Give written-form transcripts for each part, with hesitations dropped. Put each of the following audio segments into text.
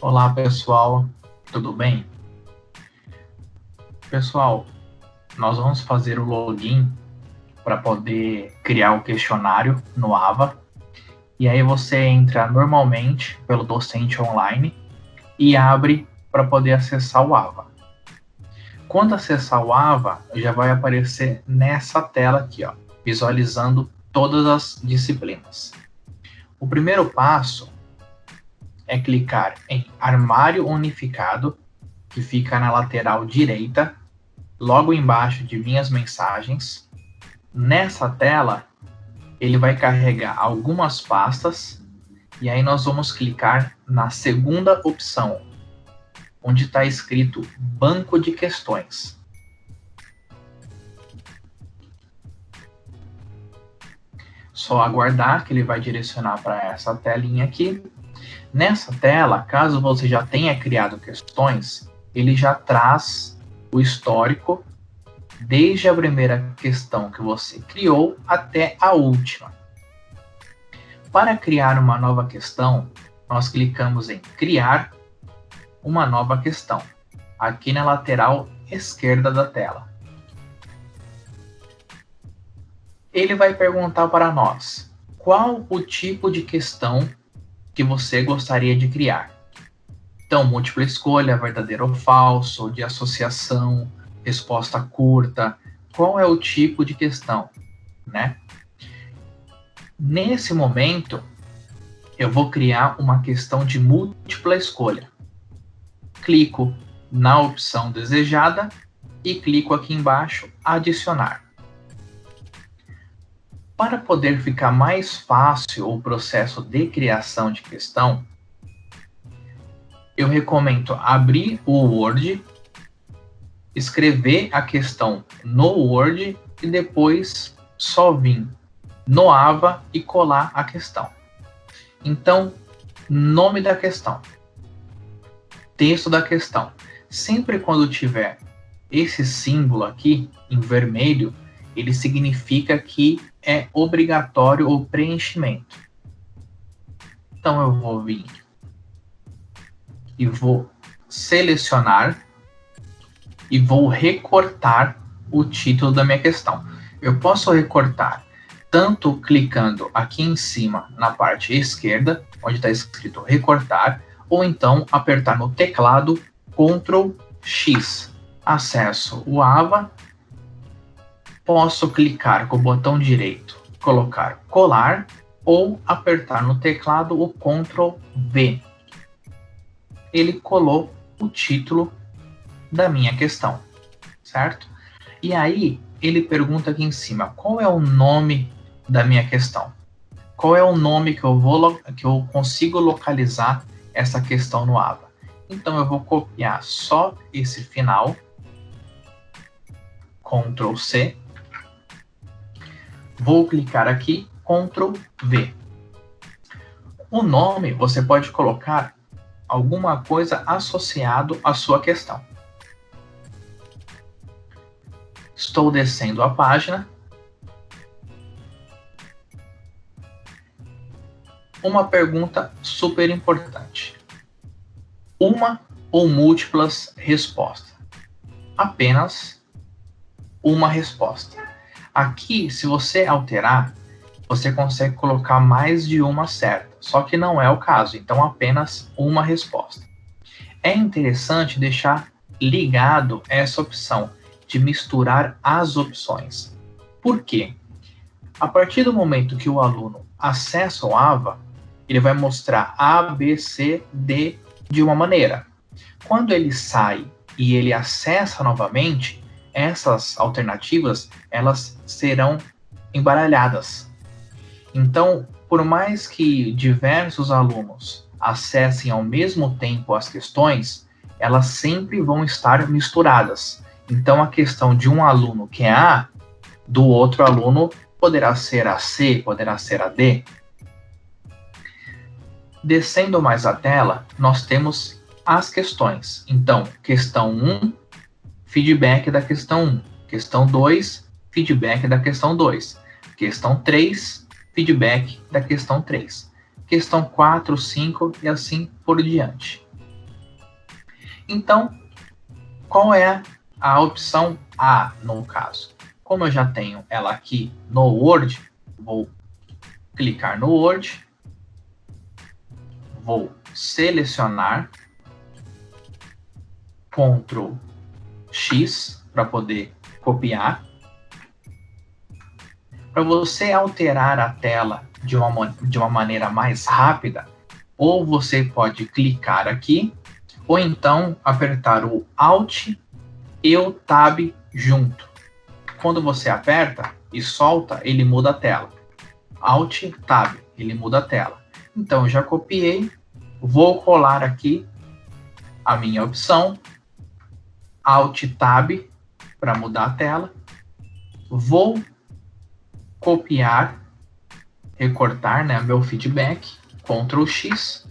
Olá, pessoal, tudo bem? Pessoal, nós vamos fazer o login para poder criar o questionário no Ava. E aí você entra normalmente pelo docente online e abre para poder acessar o Ava. Quando acessar o Ava, já vai aparecer nessa tela aqui, ó, visualizando todas as disciplinas. O primeiro passo é clicar em Armário Unificado, que fica na lateral direita, logo embaixo de minhas mensagens. Nessa tela, ele vai carregar algumas pastas e aí nós vamos clicar na segunda opção, onde está escrito Banco de Questões. Só aguardar que ele vai direcionar para essa telinha aqui. Nessa tela, caso você já tenha criado questões, ele já traz o histórico desde a primeira questão que você criou até a última. Para criar uma nova questão, nós clicamos em Criar uma nova questão, aqui na lateral esquerda da tela. Ele vai perguntar para nós qual o tipo de questão que você gostaria de criar. Então, múltipla escolha, verdadeiro ou falso, de associação, resposta curta, qual é o tipo de questão, né? Nesse momento, eu vou criar uma questão de múltipla escolha. Clico na opção desejada e clico aqui embaixo, adicionar. Para poder ficar mais fácil o processo de criação de questão, eu recomendo abrir o Word, escrever a questão no Word e depois só vir no Ava e colar a questão. Então, nome da questão, texto da questão. Sempre quando tiver esse símbolo aqui em vermelho, ele significa que é obrigatório o preenchimento. Então eu vou vir e vou selecionar e vou recortar o título da minha questão. Eu posso recortar tanto clicando aqui em cima na parte esquerda, onde está escrito recortar, ou então apertar no teclado Ctrl X. Acesso o Ava. Posso clicar com o botão direito, colocar colar ou apertar no teclado o Ctrl V. Ele colou o título da minha questão, certo? E aí ele pergunta aqui em cima, qual é o nome da minha questão? Qual é o nome que eu consigo localizar essa questão no Ava? Então eu vou copiar só esse final, Ctrl C. Vou clicar aqui, Ctrl V. O nome você pode colocar alguma coisa associado à sua questão. Estou descendo a página. Uma pergunta super importante. Uma ou múltiplas respostas? Apenas uma resposta. Aqui, se você alterar, você consegue colocar mais de uma certa, só que não é o caso, então apenas uma resposta. É interessante deixar ligado essa opção de misturar as opções. Por quê? A partir do momento que o aluno acessa o Ava, ele vai mostrar A, B, C, D de uma maneira. Quando ele sai e ele acessa novamente, essas alternativas elas serão embaralhadas. Então, por mais que diversos alunos acessem ao mesmo tempo as questões, elas sempre vão estar misturadas. Então, a questão de um aluno que é A, do outro aluno poderá ser a C, poderá ser a D. Descendo mais a tela, nós temos as questões. Então, questão 1, feedback da questão 1. Questão 2, feedback da questão 2. Questão 3, feedback da questão 3. Questão 4, 5 e assim por diante. Então, qual é a opção A, no caso? Como eu já tenho ela aqui no Word, vou clicar no Word, vou selecionar, Ctrl X para poder copiar. Para você alterar a tela de uma maneira mais rápida, ou você pode clicar aqui, ou então apertar o Alt e o Tab junto. Quando você aperta e solta, ele muda a tela. Alt, Tab, ele muda a tela. Então, eu já copiei, vou colar aqui a minha opção, Alt, Tab, para mudar a tela. Vou copiar, recortar, né, meu feedback, Ctrl X,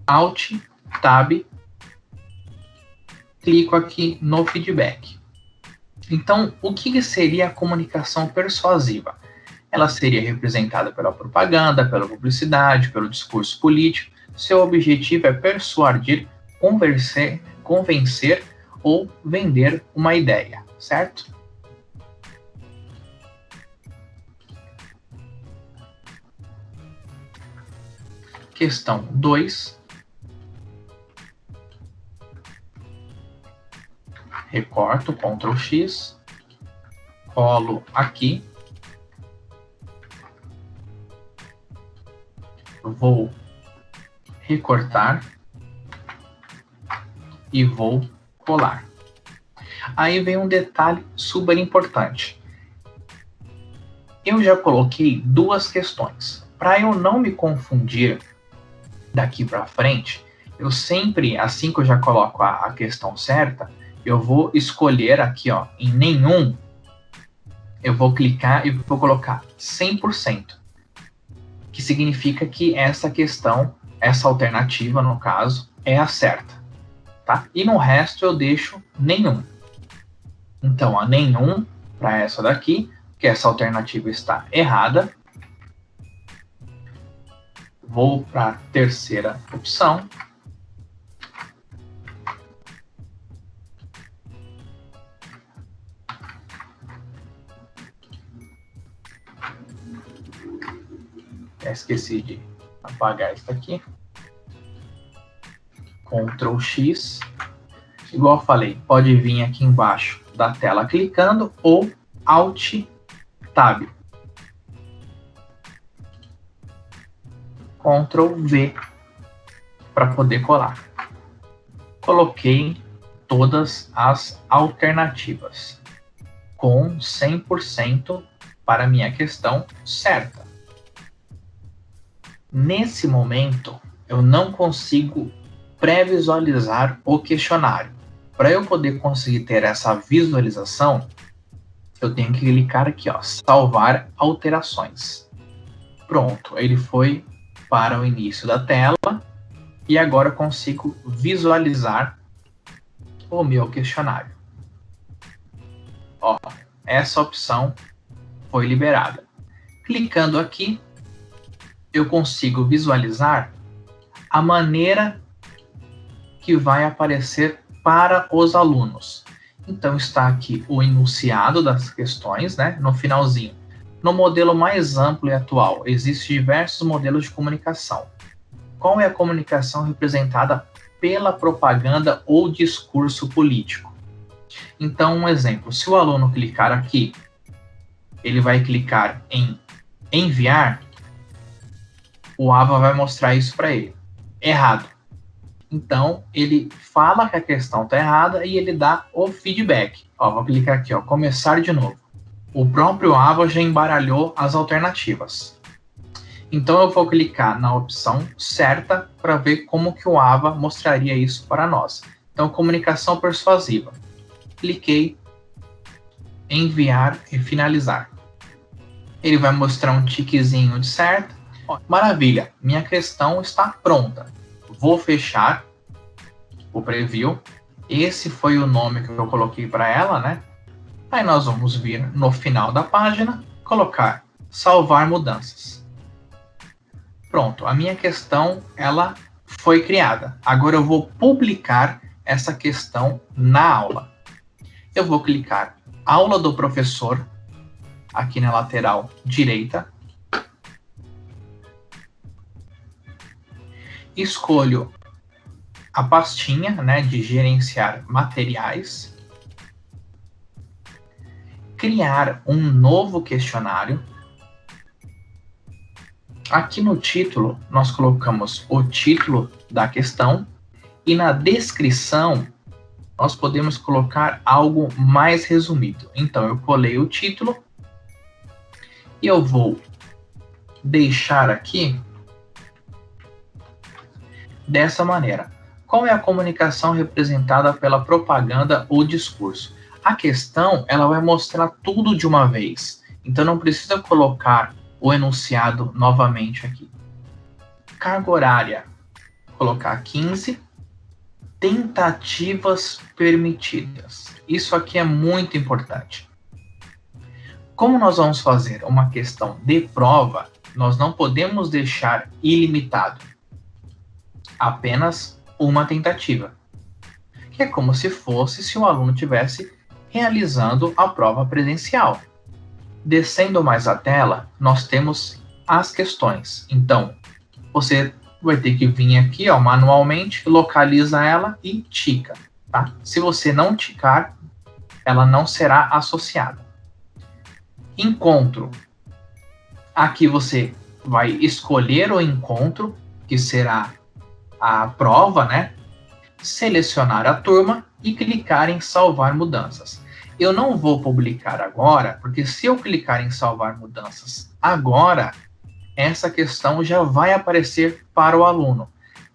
Alt, Tab, clico aqui no feedback. Então, o que seria a comunicação persuasiva? Ela seria representada pela propaganda, pela publicidade, pelo discurso político. Seu objetivo é persuadir, convencer ou vender uma ideia, certo? Questão 2. Recorto, Ctrl X, colo aqui, vou recortar e vou colar. Aí vem um detalhe super importante. Eu já coloquei duas questões. Para eu não me confundir daqui para frente, eu sempre, assim que eu já coloco a questão certa, eu vou escolher aqui, ó, em nenhum, eu vou clicar e vou colocar 100%, que significa que essa questão, essa alternativa, no caso, é a certa, tá? E no resto eu deixo nenhum. Então, a nenhum para essa daqui, que essa alternativa está errada. Vou para a terceira opção. Esqueci de apagar isso aqui. Ctrl X. Igual eu falei, pode vir aqui embaixo da tela clicando ou Alt Tab. Ctrl V para poder colar. Coloquei todas as alternativas com 100% para minha questão certa. Nesse momento, eu não consigo pré-visualizar o questionário. Para eu poder conseguir ter essa visualização, eu tenho que clicar aqui, ó, salvar alterações. Pronto, ele foi para o início da tela e agora eu consigo visualizar o meu questionário. Ó, essa opção foi liberada. Clicando aqui, eu consigo visualizar a maneira que vai aparecer para os alunos. Então está aqui o enunciado das questões, né, no finalzinho. No modelo mais amplo e atual, existem diversos modelos de comunicação. Qual é a comunicação representada pela propaganda ou discurso político? Então, um exemplo, se o aluno clicar aqui, ele vai clicar em enviar, o AVA vai mostrar isso para ele. Errado. Então, ele fala que a questão está errada e ele dá o feedback. Ó, vou clicar aqui, ó, começar de novo. O próprio AVA já embaralhou as alternativas. Então, eu vou clicar na opção certa para ver como que o AVA mostraria isso para nós. Então, comunicação persuasiva. Cliquei, enviar e finalizar. Ele vai mostrar um tiquezinho de certo. Maravilha, minha questão está pronta. Vou fechar o preview. Esse foi o nome que eu coloquei para ela, né? Aí nós vamos vir no final da página, colocar salvar mudanças. Pronto, a minha questão ela foi criada. Agora eu vou publicar essa questão na aula. Eu vou clicar Aula do Professor, aqui na lateral direita. Escolho a pastinha, né, de gerenciar materiais. Criar um novo questionário. Aqui no título, nós colocamos o título da questão e na descrição nós podemos colocar algo mais resumido. Então, eu colei o título e eu vou deixar aqui dessa maneira. Qual é a comunicação representada pela propaganda ou discurso? A questão, ela vai mostrar tudo de uma vez. Então, não precisa colocar o enunciado novamente aqui. Carga horária, colocar 15. Tentativas permitidas. Isso aqui é muito importante. Como nós vamos fazer uma questão de prova, nós não podemos deixar ilimitado. Apenas uma tentativa. Que é como se fosse se o aluno tivesse realizando a prova presencial. Descendo mais a tela, nós temos as questões. Então, você vai ter que vir aqui, ó, manualmente, localiza ela e tica, tá? Se você não ticar, ela não será associada. Encontro. Aqui você vai escolher o encontro, que será a prova, né? Selecionar a turma e clicar em salvar mudanças. Eu não vou publicar agora, porque se eu clicar em salvar mudanças agora, essa questão já vai aparecer para o aluno.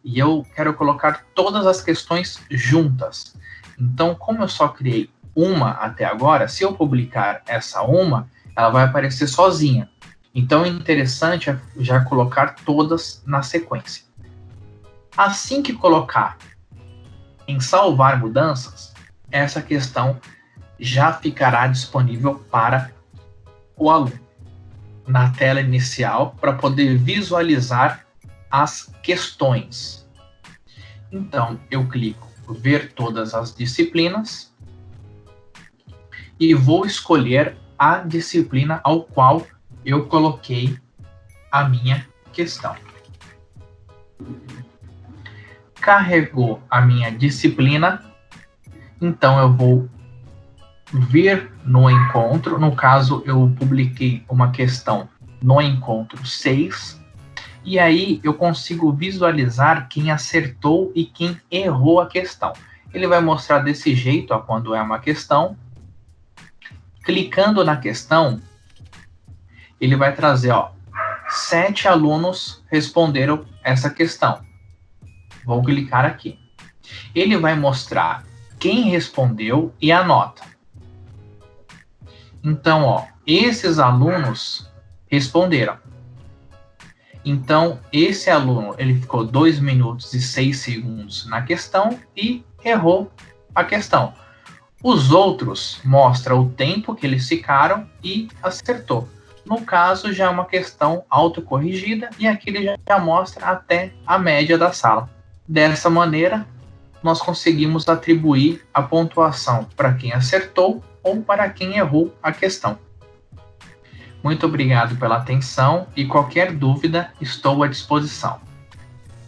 E eu quero colocar todas as questões juntas. Então, como eu só criei uma até agora, se eu publicar essa uma, ela vai aparecer sozinha. Então, o interessante é já colocar todas na sequência. Assim que colocar em salvar mudanças, essa questão já ficará disponível para o aluno na tela inicial para poder visualizar as questões. Então, eu clico ver todas as disciplinas e vou escolher a disciplina ao qual eu coloquei a minha questão. Carregou a minha disciplina, então eu vou vir no encontro. No caso, eu publiquei uma questão no encontro 6, e aí eu consigo visualizar quem acertou e quem errou a questão. Ele vai mostrar desse jeito, ó, quando é uma questão. Clicando na questão, ele vai trazer, ó, 7 alunos responderam essa questão. Vou clicar aqui. Ele vai mostrar quem respondeu e a nota. Então, ó, esses alunos responderam. Então, esse aluno, ele ficou 2 minutos e 6 segundos na questão e errou a questão. Os outros mostram o tempo que eles ficaram e acertou. No caso, já é uma questão autocorrigida e aqui ele já mostra até a média da sala. Dessa maneira, nós conseguimos atribuir a pontuação para quem acertou ou para quem errou a questão. Muito obrigado pela atenção e qualquer dúvida, estou à disposição.